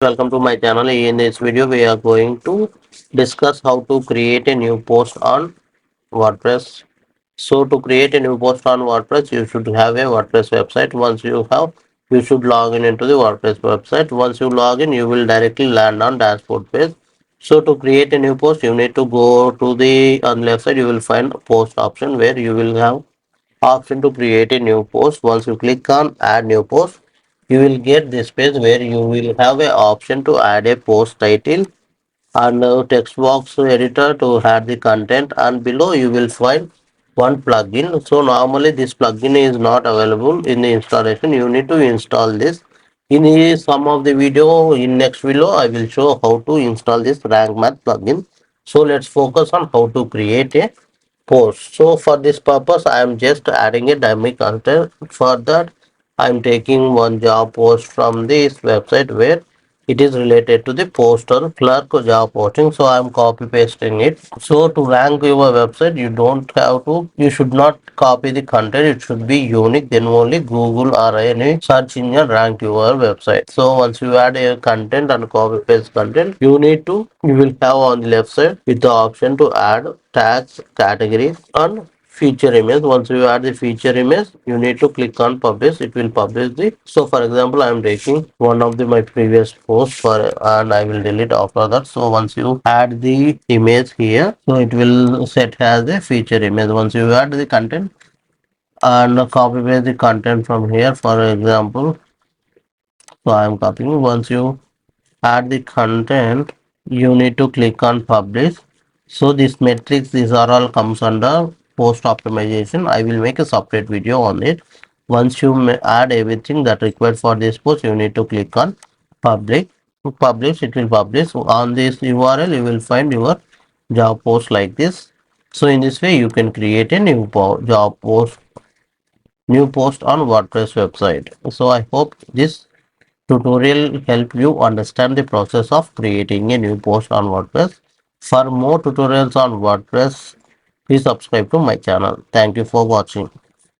Welcome to my channel. In this video, we are going to discuss how to create a new post on WordPress. So to create a new post on WordPress, you should have a WordPress website. Once you have, you should log in into the WordPress website. Once you log in, you will directly land on dashboard page. So to create a new post, you need to go to the on left side. You will find post option where you will have option to create a new post. Once you click on add new post, you will get this page where you will have a option to add a post title and a text box editor to add the content, and below you will find one plugin. So normally this plugin is not available in the installation. You need to install this. In some of the video in next video I will show how to install this rank math plugin. So let's focus on how to create a post. So for this purpose I am just adding a dummy content. For that I am taking one job post from this website where it is related to the poster clerk job posting. So I am copy pasting it. So to rank your website, you don't have to, you should not copy the content. It should be unique. Then only Google or any search engine rank your website. So once you add a content and copy paste content, you will have on the left side with the option to add tags, categories and feature image. Once you add the feature image, you need to click on publish. It will publish the, so for example I am taking one of the my previous posts for and I will delete after that. So once you add the image here, so it will set as a feature image. Once you add the content and copy paste the content from here, for example, so I am copying. Once you add the content, you need to click on publish. So this metrics, these are all comes under post optimization. I will make a separate video on it. Once you add everything that required for this post, you need to click on publish. It will publish on this URL. You will find your job post like this. So in this way you can create a new post on WordPress website. So I hope this tutorial help you understand the process of creating a new post on WordPress. For more tutorials on WordPress, please subscribe to my channel. Thank you for watching.